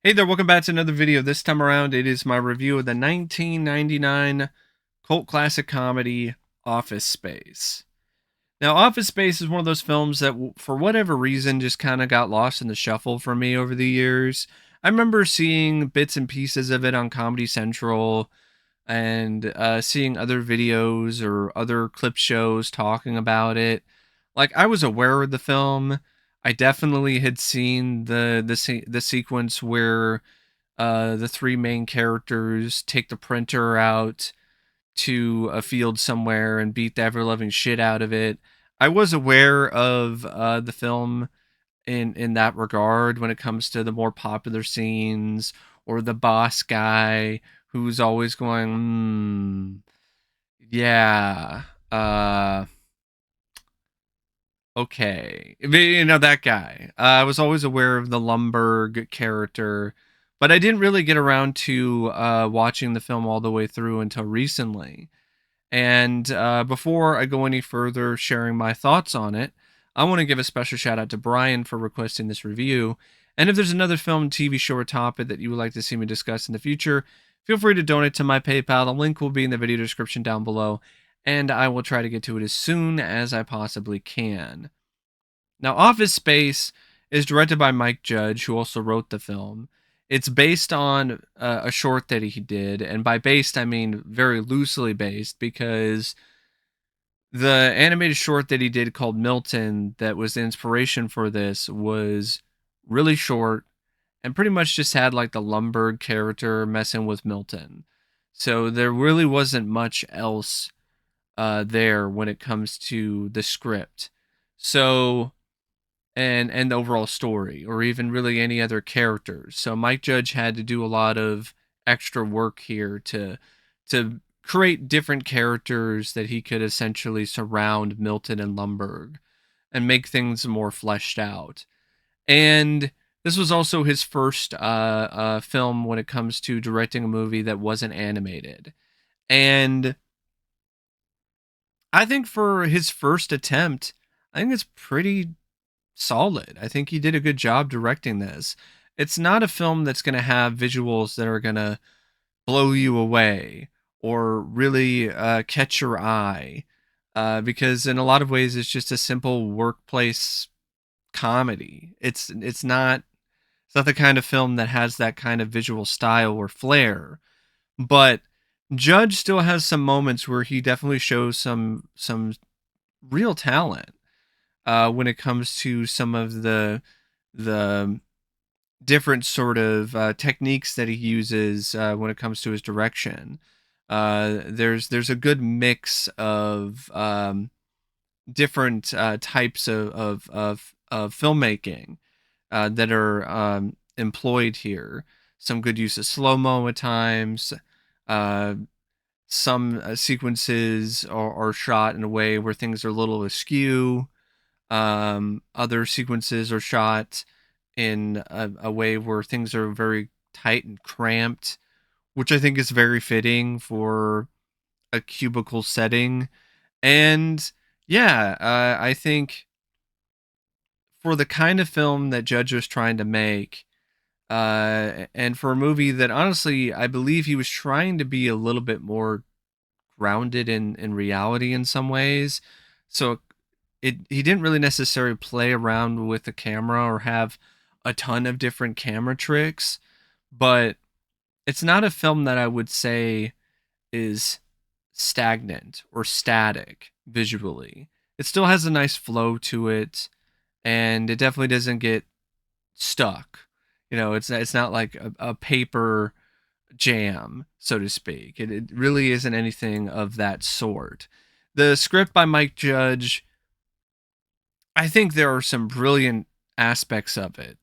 Hey there, welcome back to another video. This time around, it is my review of the 1999 cult classic comedy Office Space. Now, Office Space is one of those films that, for whatever reason, just kind of got lost in the shuffle for me over the years. I remember seeing bits and pieces of it on Comedy Central and seeing other videos or other clip shows talking about it. Like, I was aware of the film. I definitely had seen the sequence where the three main characters take the printer out to a field somewhere and beat the ever loving shit out of it. I was aware of the film in that regard when it comes to the more popular scenes or the boss guy who's always going, yeah, okay. You know, that guy. I was always aware of the Lumberg character, but I didn't really get around to watching the film all the way through until recently. And before I go any further sharing my thoughts on it, I want to give a special shout out to Brian for requesting this review. And if there's another film, TV show, or topic that you would like to see me discuss in the future, feel free to donate to my PayPal. The link will be in the video description down below, and I will try to get to it as soon as I possibly can. Now, Office Space is directed by Mike Judge, who also wrote the film. It's based on a short that he did, and by based, I mean very loosely based, because the animated short that he did called Milton, that was the inspiration for this, was really short and pretty much just had like the Lumberg character messing with Milton. So there really wasn't much else there when it comes to the script. So and the overall story or even really any other characters. So Mike Judge had to do a lot of extra work here to create different characters that he could essentially surround Milton and Lumberg and make things more fleshed out. And this was also his first film when it comes to directing a movie that wasn't animated. And I think for his first attempt, I think it's pretty solid. I think he did a good job directing this. It's not a film that's going to have visuals that are going to blow you away or really catch your eye, because in a lot of ways it's just a simple workplace comedy. It's not the kind of film that has that kind of visual style or flair. But Judge still has some moments where he definitely shows some real talent when it comes to some of the different sort of techniques that he uses when it comes to his direction. There's a good mix of different types of filmmaking that are employed here. Some good use of slow mo at times. Uh, some sequences are shot in a way where things are a little askew. Other sequences are shot in a way where things are very tight and cramped, which I think is very fitting for a cubicle setting. And yeah, I think for the kind of film that Judge was trying to make, and for a movie that honestly I believe he was trying to be a little bit more grounded in reality in some ways. So he didn't really necessarily play around with the camera or have a ton of different camera tricks, but it's not a film that I would say is stagnant or static visually. It still has a nice flow to it, and it definitely doesn't get stuck. You know, it's not like a paper jam, so to speak. It really isn't anything of that sort. The script by Mike Judge, I think there are some brilliant aspects of it.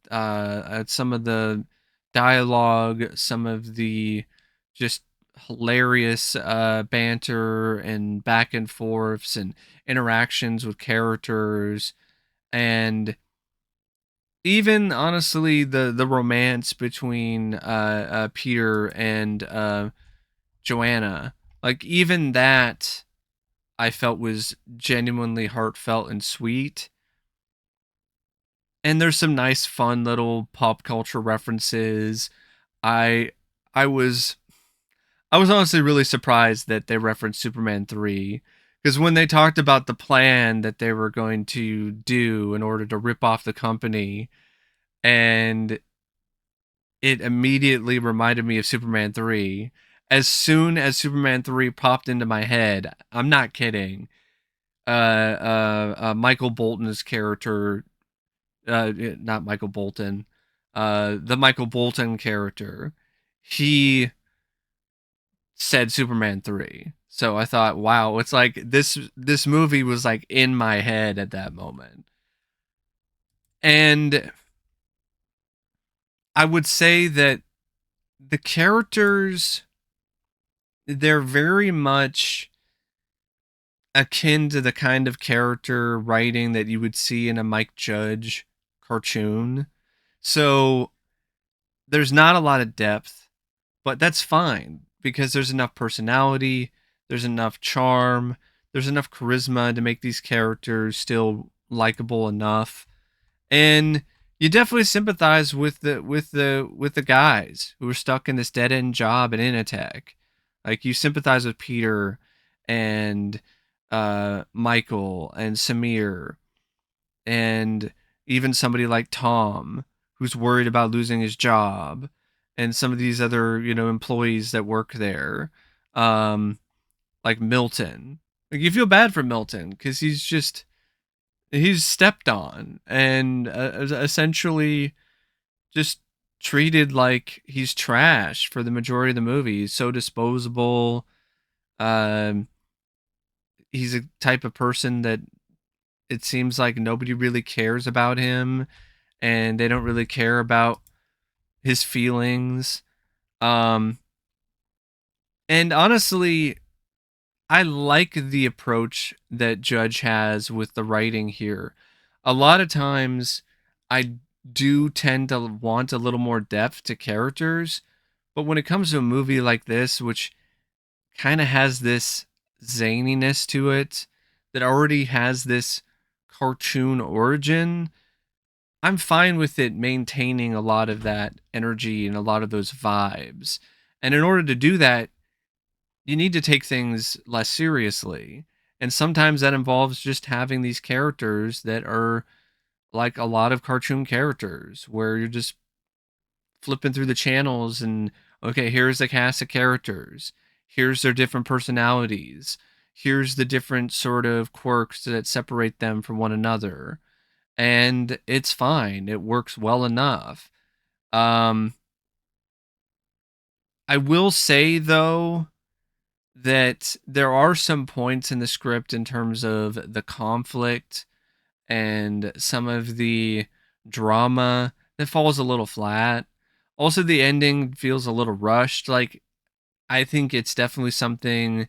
Some of the dialogue, some of the just hilarious banter and back and forths and interactions with characters, and even honestly the romance between Peter and Joanna. Like even that I felt was genuinely heartfelt and sweet. And there's some nice, fun little pop culture references. I I was I was honestly really surprised that they referenced Superman 3 because when they talked about the plan that they were going to do in order to rip off the company, and it immediately reminded me of Superman 3. As soon as Superman 3 popped into my head, I'm not kidding. Michael Bolton's character, not Michael Bolton, the Michael Bolton character, he said Superman 3. So I thought, wow, it's like this movie was like in my head at that moment. And I would say that the characters, they're very much akin to the kind of character writing that you would see in a Mike Judge cartoon. So there's not a lot of depth, but that's fine because there's enough personality, there's enough charm, there's enough charisma to make these characters still likable enough. And you definitely sympathize with the guys who are stuck in this dead end job at Initech. Like you sympathize with Peter and Michael and Samir and even somebody like Tom who's worried about losing his job and some of these other employees that work there, um, like Milton. Like you feel bad for Milton because he's stepped on and essentially just treated like he's trash for the majority of the movie. He's so disposable. Um, he's a type of person that it seems like nobody really cares about him, and they don't really care about his feelings. Um, and honestly, I like the approach that Judge has with the writing here. A lot of times, I do tend to want a little more depth to characters, but when it comes to a movie like this, which kind of has this zaniness to it, that already has this cartoon origin, I'm fine with it maintaining a lot of that energy and a lot of those vibes. And in order to do that, you need to take things less seriously. And sometimes that involves just having these characters that are like a lot of cartoon characters, where you're just flipping through the channels and, okay, here's the cast of characters. Here's their different personalities. Here's the different sort of quirks that separate them from one another. And it's fine. It works well enough. Um, I will say, though, that there are some points in the script in terms of the conflict and some of the drama that falls a little flat. Also, the ending feels a little rushed. Like, I think it's definitely something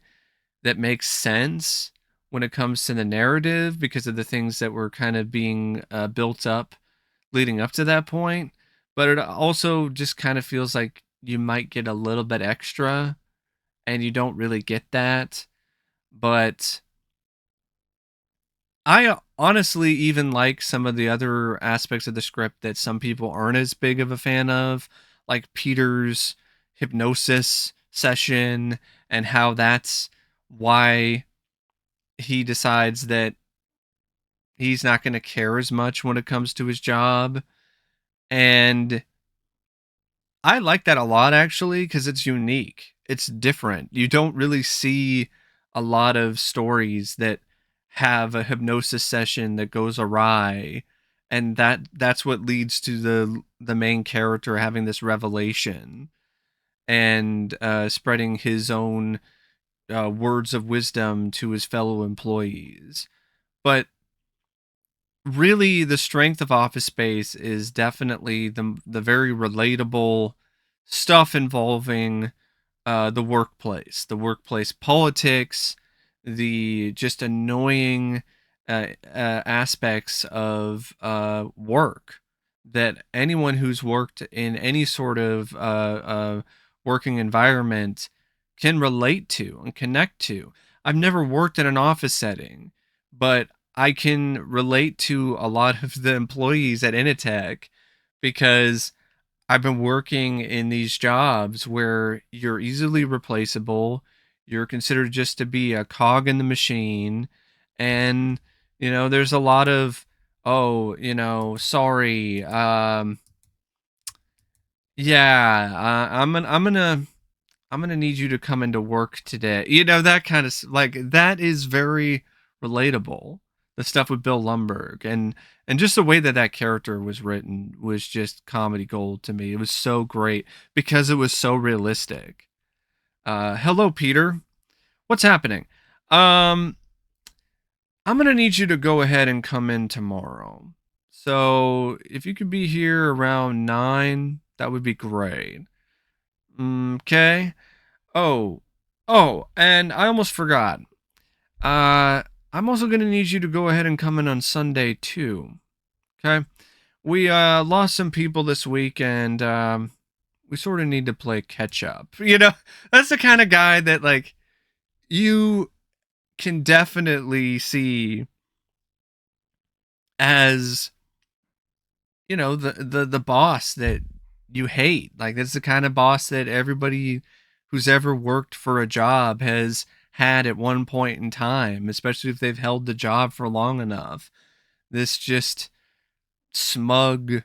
that makes sense when it comes to the narrative because of the things that were kind of being built up leading up to that point. But it also just kind of feels like you might get a little bit extra and you don't really get that. But I honestly even like some of the other aspects of the script that some people aren't as big of a fan of, like Peter's hypnosis session and how that's why he decides that he's not going to care as much when it comes to his job. And I like that a lot actually because it's unique. It's different. You don't really see a lot of stories that have a hypnosis session that goes awry, and that's what leads to the main character having this revelation and spreading his own words of wisdom to his fellow employees. But really the strength of Office Space is definitely the very relatable stuff involving the workplace politics, the just annoying aspects of work that anyone who's worked in any sort of working environment can relate to and connect to. I've never worked in an office setting, but I can relate to a lot of the employees at Initech because I've been working in these jobs where you're easily replaceable. You're considered just to be a cog in the machine. And, there's a lot of, oh, sorry. Yeah, I'm gonna need you to come into work today. That kind of like that is very relatable. The stuff with Bill Lumbergh and just the way that that character was written was just comedy gold to me. It was so great because it was so realistic. Hello, Peter. What's happening? Um, I'm gonna need you to go ahead and come in tomorrow. So if you could be here around 9, that would be great. Okay. Oh, and I almost forgot. Uh, I'm also gonna need you to go ahead and come in on Sunday too. Okay. We lost some people this week, and we sort of need to play catch up. That's the kind of guy that like you can definitely see as the boss that you hate. Like that's the kind of boss that everybody who's ever worked for a job has had at one point in time, especially if they've held the job for long enough. This just smug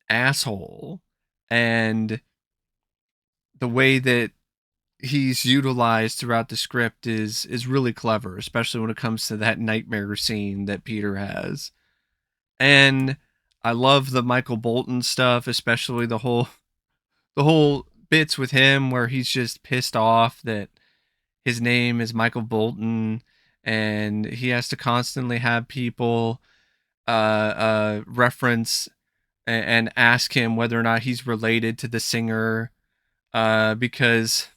asshole. And the way that he's utilized throughout the script is really clever, especially when it comes to that nightmare scene that Peter has. And I love the Michael Bolton stuff, especially the whole bits with him where he's just pissed off that his name is Michael Bolton and he has to constantly have people reference and ask him whether or not he's related to the singer because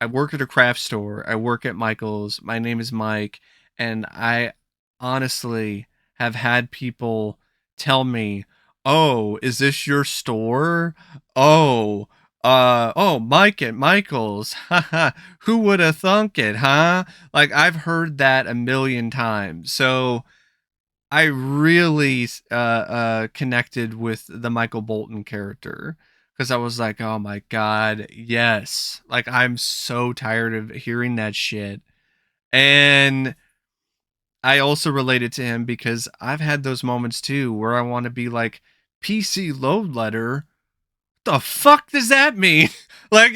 I work at a craft store. I work at Michael's. My name is Mike. And I honestly have had people tell me, "Oh, is this your store? Oh, Mike at Michael's. Haha, who would have thunk it, huh?" Like I've heard that a million times. So I really connected with the Michael Bolton character because I was like, oh my god, yes! Like I'm so tired of hearing that shit, and I also related to him because I've had those moments too where I want to be like, PC load letter. The fuck does that mean? Like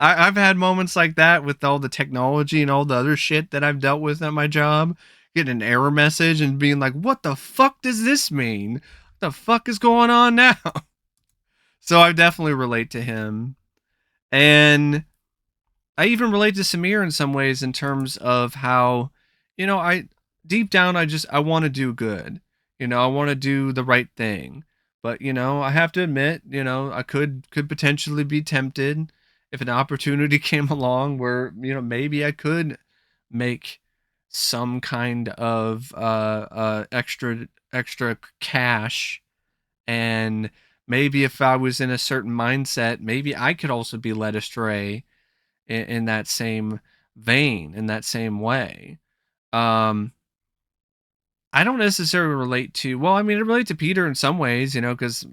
I've had moments like that with all the technology and all the other shit that I've dealt with at my job. Getting an error message and being like, what the fuck does this mean? What the fuck is going on now? So I definitely relate to him. And I even relate to Samir in some ways in terms of how, I deep down I want to do good. I want to do the right thing. But, I have to admit, I could potentially be tempted if an opportunity came along where, maybe I could make some kind of extra cash, and maybe if I was in a certain mindset, maybe I could also be led astray in that same vein, in that same way. Um, I don't necessarily relate to, well, I mean, I relate to Peter in some ways, because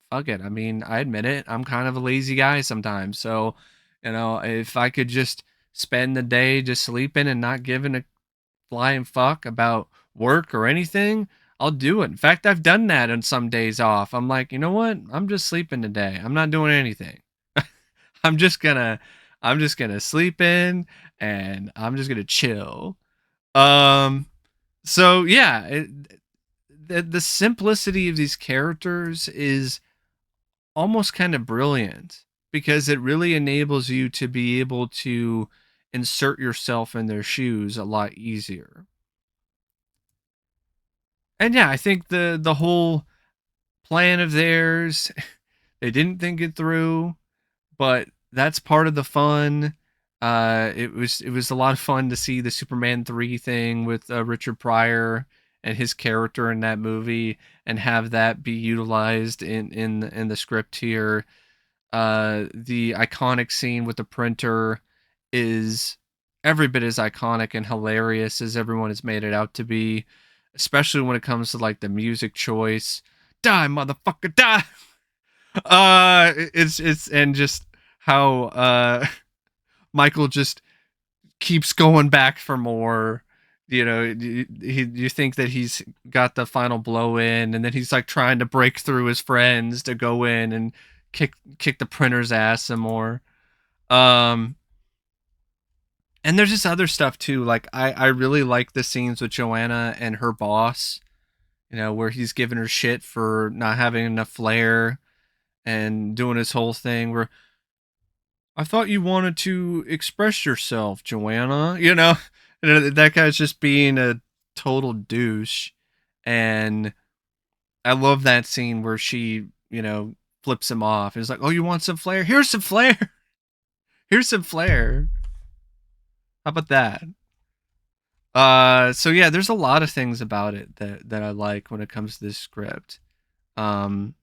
fuck it. I mean, I admit it. I'm kind of a lazy guy sometimes. So, if I could just spend the day just sleeping and not giving a flying fuck about work or anything, I'll do it. In fact, I've done that on some days off. I'm like, you know what? I'm just sleeping today. I'm not doing anything. I'm just gonna I'm just gonna sleep in and I'm just gonna chill. Um so yeah, the simplicity of these characters is almost kind of brilliant because it really enables you to be able to insert yourself in their shoes a lot easier. And yeah, I think the whole plan of theirs, they didn't think it through, but that's part of the fun. It was a lot of fun to see the Superman 3 thing with Richard Pryor and his character in that movie, and have that be utilized in the script here. The iconic scene with the printer is every bit as iconic and hilarious as everyone has made it out to be, especially when it comes to like the music choice. Die, motherfucker, die. It's and just how Michael just keeps going back for more. You know, you think that he's got the final blow in, and then he's like trying to break through his friends to go in and kick the printer's ass some more. Um, and there's just other stuff too. Like I really like the scenes with Joanna and her boss. You know, where he's giving her shit for not having enough flair and doing his whole thing where I thought you wanted to express yourself, Joanna. You know, and that guy's just being a total douche. And I love that scene where she, you know, flips him off. It's like, oh, you want some flair? Here's some flair. Here's some flair. How about that? So yeah, there's a lot of things about it that I like when it comes to this script. Um,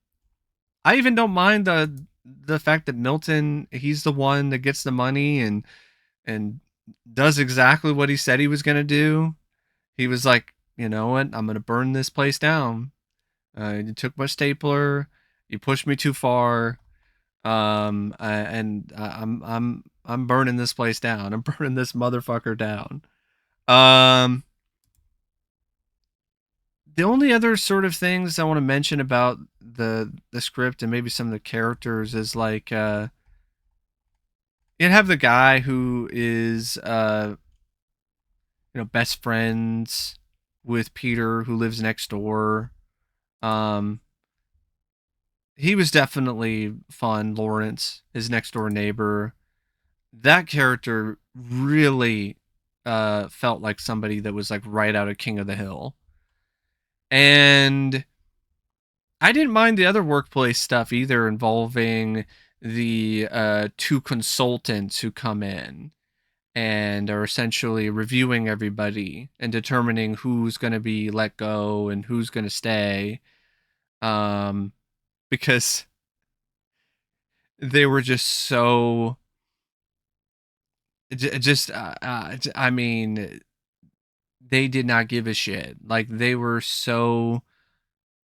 I even don't mind the fact that Milton, he's the one that gets the money and does exactly what he said he was going to do. He was like, you know what? I'm going to burn this place down. You took my stapler. You pushed me too far. I'm burning this place down. I'm burning this motherfucker down. Um, the only other sort of things I want to mention about the script and maybe some of the characters is like you have the guy who is you know, best friends with Peter who lives next door. Um, he was definitely fun. Lawrence, his next door neighbor, that character really felt like somebody that was like right out of King of the Hill. And I didn't mind the other workplace stuff either, involving the two consultants who come in and are essentially reviewing everybody and determining who's going to be let go and who's going to stay. Um, because they were just so just I mean, they did not give a shit. Like they were so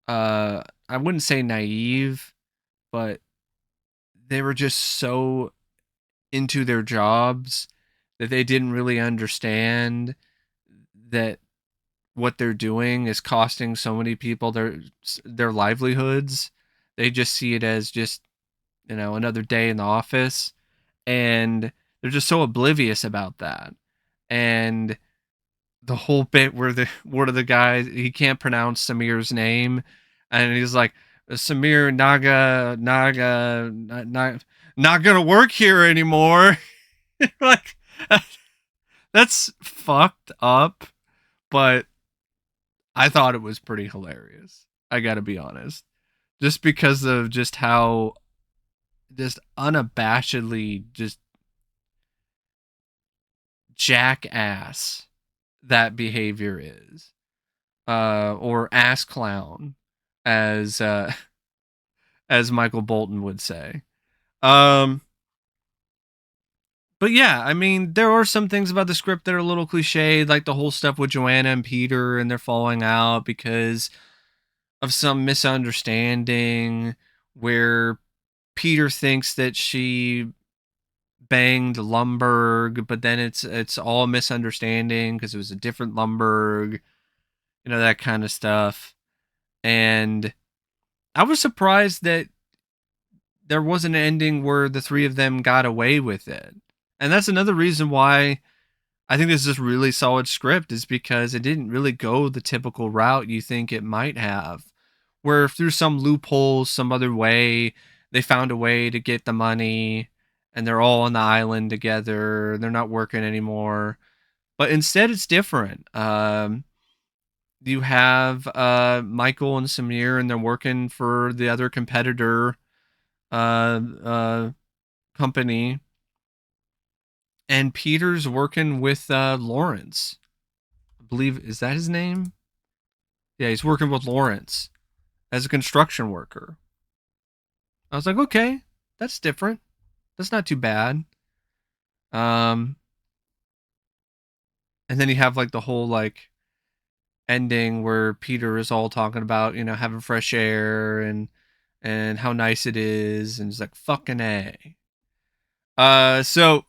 I wouldn't say naive, but they were just so into their jobs that they didn't really understand that what they're doing is costing so many people their livelihoods. They just see it as just, you know, another day in the office, and they're just so oblivious about that. And the whole bit where the one of the guys, he can't pronounce Samir's name, and he's like, Samir Naga not gonna work here anymore. Like that's fucked up, but I thought it was pretty hilarious. I gotta be honest, just because of just how just unabashedly just jackass that behavior is, or ass clown, as as Michael Bolton would say. Um, but yeah, I mean, there are some things about the script that are a little cliched, like the whole stuff with Joanna and Peter and they're falling out because of some misunderstanding where Peter thinks that she banged Lumberg, but then it's all misunderstanding because it was a different Lumberg, you know, that kind of stuff. And I was surprised that there was an ending where the three of them got away with it. And that's another reason why I think this is a really solid script, is because it didn't really go the typical route you think it might have. Where through some loopholes, some other way, they found a way to get the money and they're all on the island together. They're not working anymore. But instead it's different. You have Michael and Samir and they're working for the other competitor uh, uh, company, and Peter's working with Lawrence. I believe, is that his name? Yeah, he's working with Lawrence as a construction worker. I was like, okay, that's different. That's not too bad. Um, And then you have like the whole like ending where Peter is all talking about, having fresh air and how nice it is, and it's like fucking A. So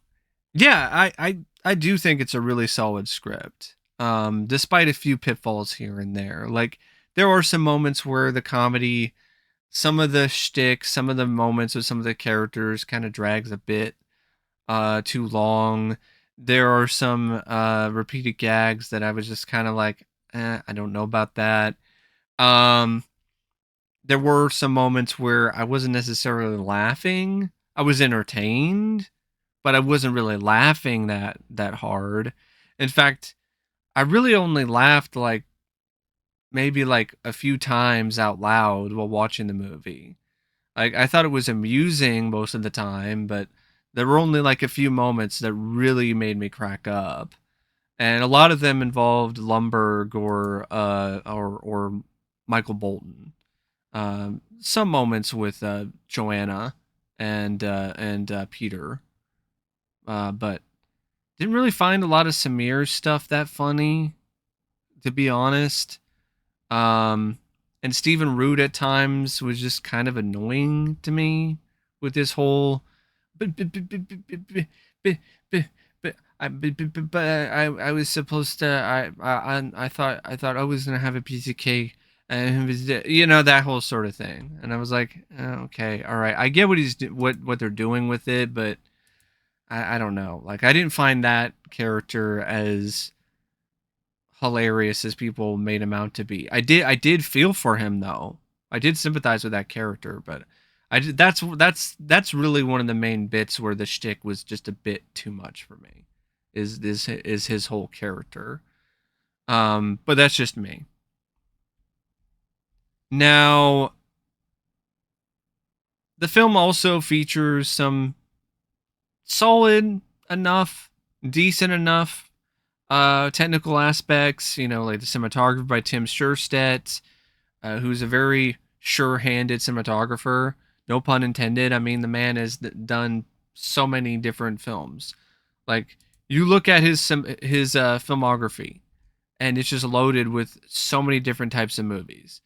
yeah, I do think it's a really solid script. Despite a few pitfalls here and there. Like there are some moments where the comedy, some of the shtick, some of the moments with some of the characters kind of drags a bit too long. There are some repeated gags that I was just kind of like, I don't know about that. Um, there were some moments where I wasn't necessarily laughing. I was entertained, but I wasn't really laughing that hard. In fact, I really only laughed like maybe like a few times out loud while watching the movie. Like I thought it was amusing most of the time, but there were only like a few moments that really made me crack up. And a lot of them involved Lumberg or Michael Bolton. Some moments with Joanna and Peter, but didn't really find a lot of Samir's stuff that funny, to be honest. Um, and Stephen Root at times was just kind of annoying to me with this whole. But I was supposed to I thought I was gonna have a piece of cake and it was that whole sort of thing, and I was like, okay, all right, I get what they're doing with it, but I don't know, like I didn't find that character as hilarious as people made him out to be. I did feel for him though. I did sympathize with that character, but that's really one of the main bits where the shtick was just a bit too much for me. Is his whole character. But that's just me. Now, the film also features some solid enough, decent enough technical aspects, like the cinematography by Tim Scherstedt, who's a very sure-handed cinematographer. No pun intended. I mean, the man has done so many different films. Like you look at his filmography, and it's just loaded with so many different types of movies: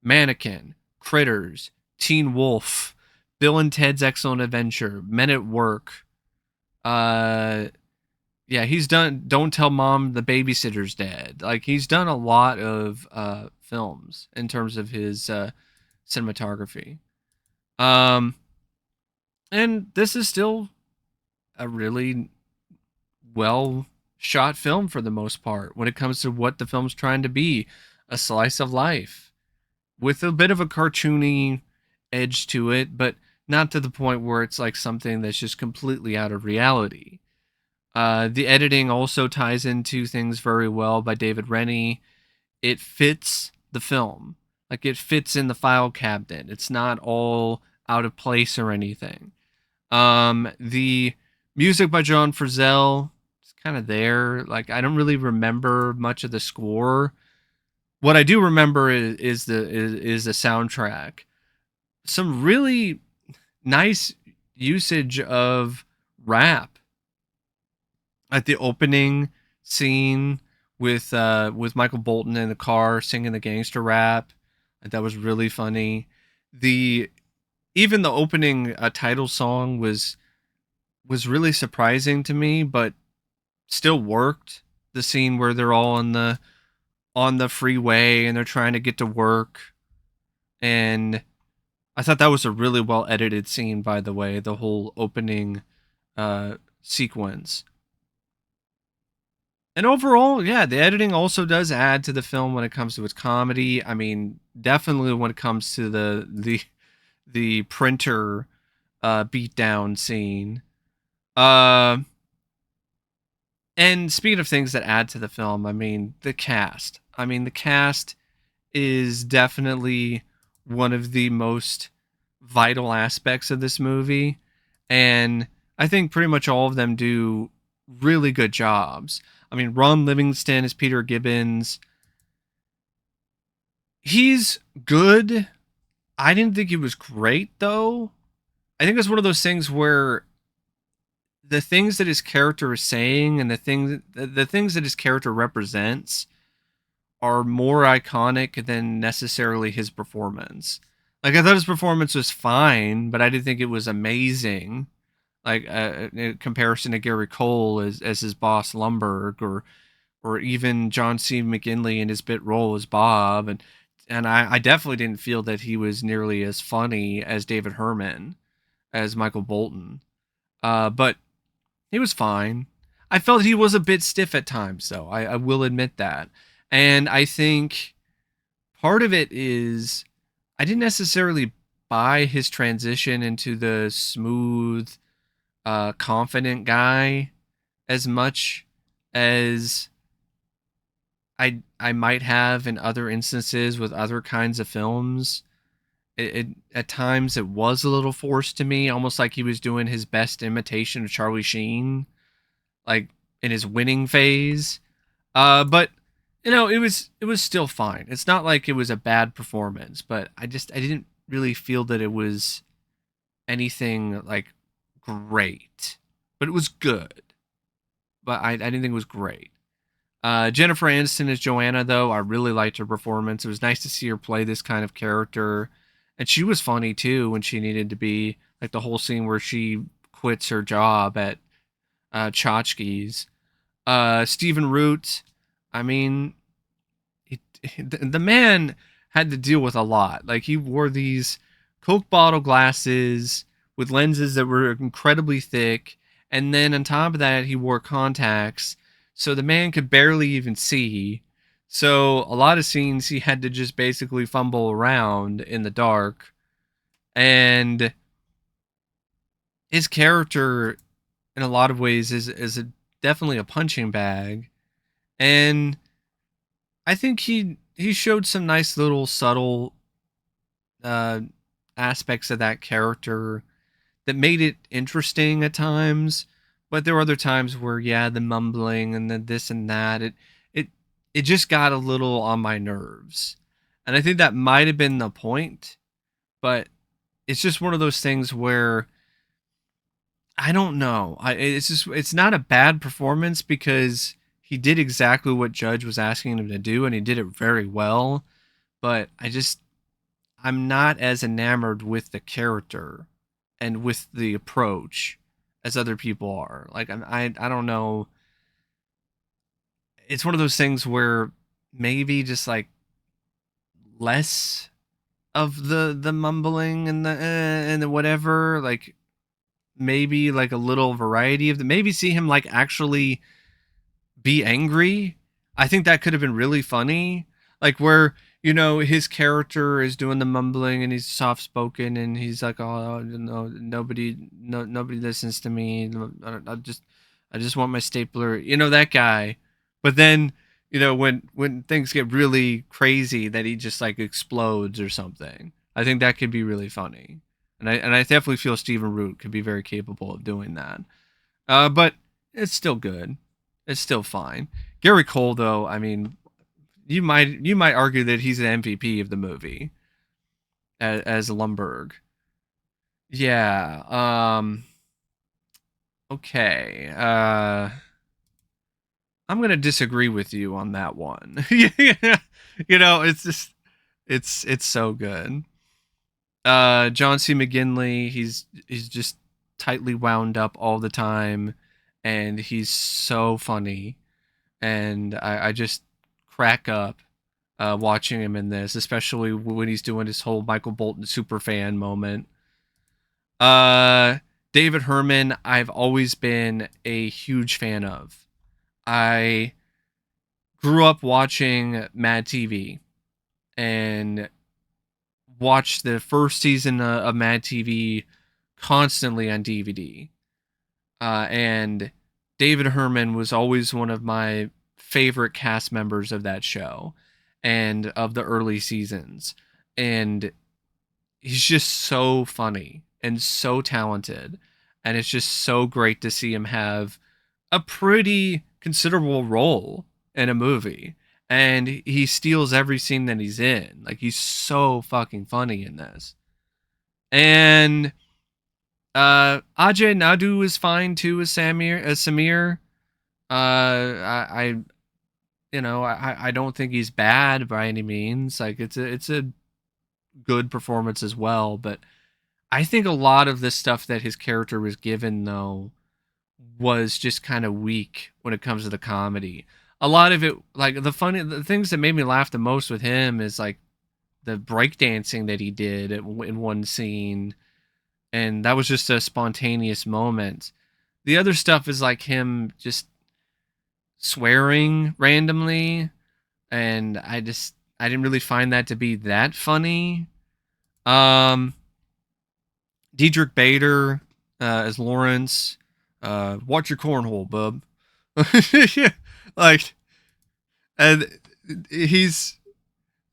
Mannequin, Critters, Teen Wolf, Bill and Ted's Excellent Adventure, Men at Work. Uh, yeah, he's done Don't Tell Mom the Babysitter's Dead. Like he's done a lot of films in terms of his cinematography. Um and this is still a really well shot film for the most part when it comes to what the film's trying to be, a slice of life with a bit of a cartoony edge to it, but not to the point where it's like something that's just completely out of reality. The editing also ties into things very well by David Rennie. It fits the film. Like it fits in the file cabinet. It's not all out of place or anything. The music by John Frizzell is kind of there. Like I don't really remember much of the score. What I do remember is the soundtrack. Some really nice usage of rap at the opening scene with Michael Bolton in the car singing the gangster rap. That was really funny. The Even the opening title song was really surprising to me, but still worked. The scene where they're all on the freeway and they're trying to get to work, and I thought that was a really well edited scene. By the way, the whole opening sequence. And overall, yeah, the editing also does add to the film when it comes to its comedy. I mean, definitely when it comes to the printer beatdown scene. Uh, and speaking of things that add to the film, I mean, the cast. I mean, the cast is definitely one of the most vital aspects of this movie, and I think pretty much all of them do really good jobs. I mean, Ron Livingston is Peter Gibbons. He's good. I didn't think he was great though. I think it's one of those things where the things that his character is saying and the things that his character represents are more iconic than necessarily his performance. Like I thought his performance was fine, but I didn't think it was amazing. Like in comparison to Gary Cole as his boss Lumberg, or even John C. McGinley in his bit role as Bob, and I definitely didn't feel that he was nearly as funny as David Herman as Michael Bolton. But he was fine. I felt he was a bit stiff at times, though. I will admit that. And I think part of it is I didn't necessarily buy his transition into the smooth, confident guy as much as I might have in other instances with other kinds of films. It at times it was a little forced to me, almost like he was doing his best imitation of Charlie Sheen, like in his winning phase. But it was still fine. It's not like it was a bad performance, but I didn't really feel that it was anything like great. But it was good. But I didn't think it was great. Jennifer Aniston as Joanna, though, I really liked her performance. It was nice to see her play this kind of character, and she was funny too when she needed to be. Like the whole scene where she quits her job at Tchotchke's. Stephen Root, I mean, the man had to deal with a lot. Like he wore these Coke bottle glasses with lenses that were incredibly thick, and then on top of that, he wore contacts, so the man could barely even see. So a lot of scenes he had to just basically fumble around in the dark, and his character, in a lot of ways, definitely a punching bag, and I think he showed some nice little subtle uh, aspects of that character that made it interesting at times. But there were other times where, yeah, the mumbling and the this and that, it it just got a little on my nerves, and I think that might have been the point. But it's just one of those things where I don't know. It's not a bad performance because he did exactly what Judge was asking him to do, and he did it very well. But I'm not as enamored with the character and with the approach as other people are. Like I don't know. It's one of those things where maybe just like less of the mumbling and the whatever. Like maybe like a little variety of the. Maybe see him like actually be angry. I think that could have been really funny. Like where his character is doing the mumbling and he's soft spoken and he's like, oh no, nobody listens to me. I just want my stapler. That guy. But then when things get really crazy, that he just like explodes or something. I think that could be really funny. And I definitely feel Stephen Root could be very capable of doing that. But it's still good. It's still fine. Gary Cole, though, I mean, you might argue that he's an MVP of the movie as Lumberg. Yeah. Okay. I'm gonna disagree with you on that one. It's just it's so good. John C. McGinley, he's just tightly wound up all the time, and he's so funny, and I just crack up watching him in this, especially when he's doing his whole Michael Bolton super fan moment. Uh, David Herman, I've always been a huge fan of. I grew up watching Mad TV and watched the first season of Mad TV constantly on DVD. And David Herman was always one of my favorite cast members of that show and of the early seasons. And he's just so funny and so talented. And it's just so great to see him have a pretty considerable role in a movie. And he steals every scene that he's in. Like, he's so fucking funny in this. And Ajay Naidu is fine too as Samir. I I don't think he's bad by any means. Like it's a good performance as well, but I think a lot of the stuff that his character was given though was just kind of weak when it comes to the comedy. A lot of it, like the things that made me laugh the most with him is like the breakdancing that he did in one scene, and that was just a spontaneous moment. The other stuff is like him just swearing randomly, and I didn't really find that to be that funny. Um, Diedrich Bader as Lawrence. Watch your cornhole, bub. Yeah, like, and he's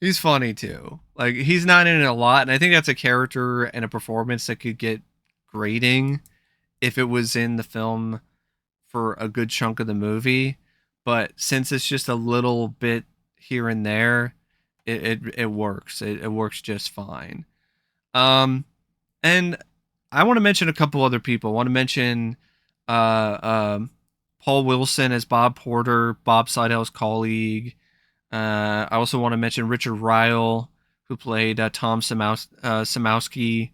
he's funny too. Like he's not in it a lot, and I think that's a character and a performance that could get grating if it was in the film for a good chunk of the movie. But since it's just a little bit here and there, it works. It works just fine. Um, and I want to mention a couple other people. I want to mention uh, um, Paul Wilson as Bob Porter, Bob Seidel's colleague. I also want to mention Richard Riehle, who played Tom Samowski,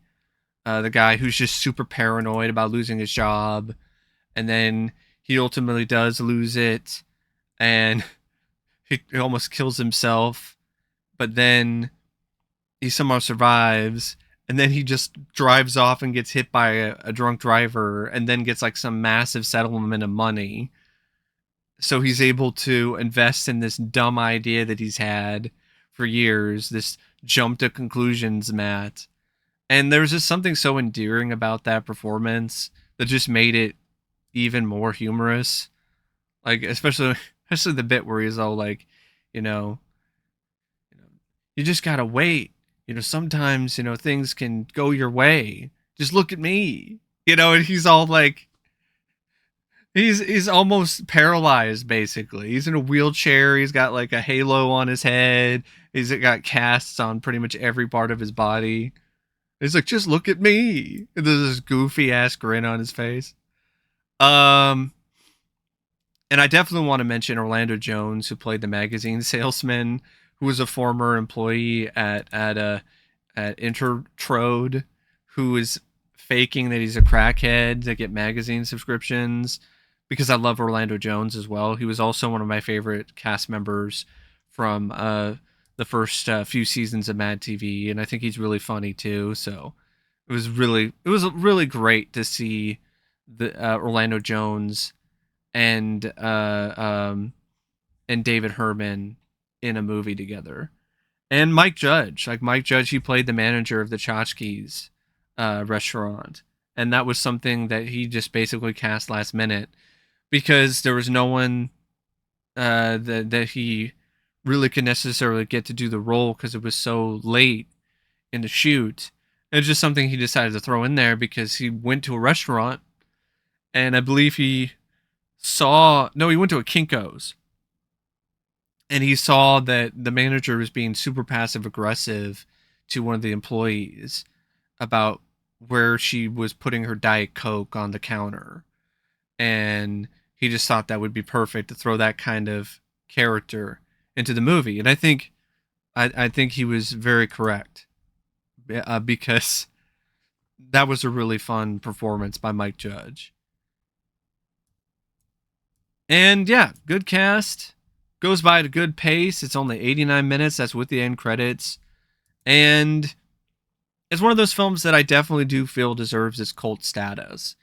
the guy who's just super paranoid about losing his job, and then he ultimately does lose it, and he almost kills himself, but then he somehow survives, and then he just drives off and gets hit by a drunk driver, and then gets like some massive settlement of money. So he's able to invest in this dumb idea that he's had for years, this jump to conclusions, Matt. And there was just something so endearing about that performance that just made it even more humorous. Like especially the bit where he's all like, you know, you just gotta wait. Sometimes things can go your way. Just look at me. And he's all like, he's almost paralyzed basically. He's in a wheelchair. He's got like a halo on his head. He's got casts on pretty much every part of his body. He's like, just look at me. And there's this goofy ass grin on his face. Um, and I definitely want to mention Orlando Jones, who played the magazine salesman, who was a former employee at Intertrode, who is faking that he's a crackhead to get magazine subscriptions. Because I love Orlando Jones as well. He was also one of my favorite cast members from the first few seasons of Mad TV, and I think he's really funny too. So it was really great to see the Orlando Jones and and David Herman in a movie together. And Mike Judge, like Mike Judge, he played the manager of the Tchotchkes restaurant, and that was something that he just basically cast last minute because there was no one that he really could necessarily get to do the role because it was so late in the shoot. It was just something he decided to throw in there because he went to a restaurant, and I believe he went to a Kinko's, and he saw that the manager was being super passive aggressive to one of the employees about where she was putting her Diet Coke on the counter. And he just thought that would be perfect to throw that kind of character into the movie. And I think he was very correct because that was a really fun performance by Mike Judge. And yeah, good cast. Goes by at a good pace. It's only 89 minutes. That's with the end credits. And it's one of those films that I definitely do feel deserves its cult status.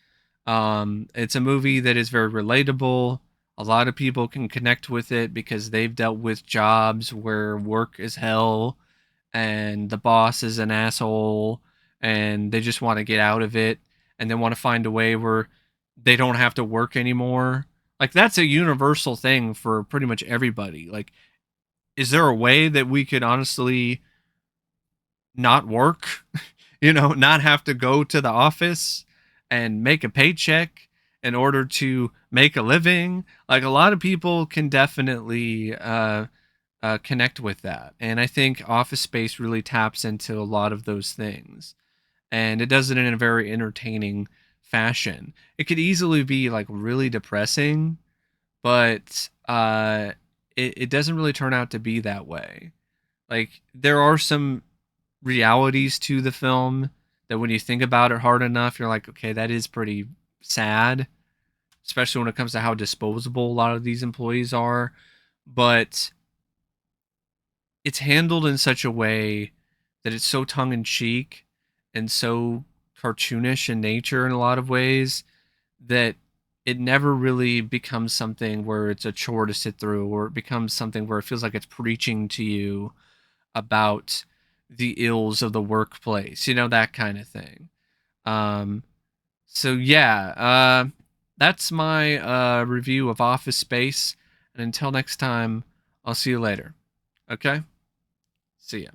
It's a movie that is very relatable. A lot of people can connect with it because they've dealt with jobs where work is hell and the boss is an asshole and they just want to get out of it and they want to find a way where they don't have to work anymore. Like that's a universal thing for pretty much everybody. Like, is there a way that we could honestly not work? Not have to go to the office and make a paycheck in order to make a living. Like a lot of people can definitely connect with that, and I think Office Space really taps into a lot of those things. and it does it in a very entertaining fashion. It could easily be like really depressing, but it doesn't really turn out to be that way. Like there are some realities to the film that when you think about it hard enough, you're like, okay, that is pretty sad, especially when it comes to how disposable a lot of these employees are. But it's handled in such a way that it's so tongue in cheek and so cartoonish in nature in a lot of ways that it never really becomes something where it's a chore to sit through, or it becomes something where it feels like it's preaching to you about the ills of the workplace, that kind of thing. Um, so yeah, that's my review of Office Space. And until next time, I'll see you later. Okay? See ya.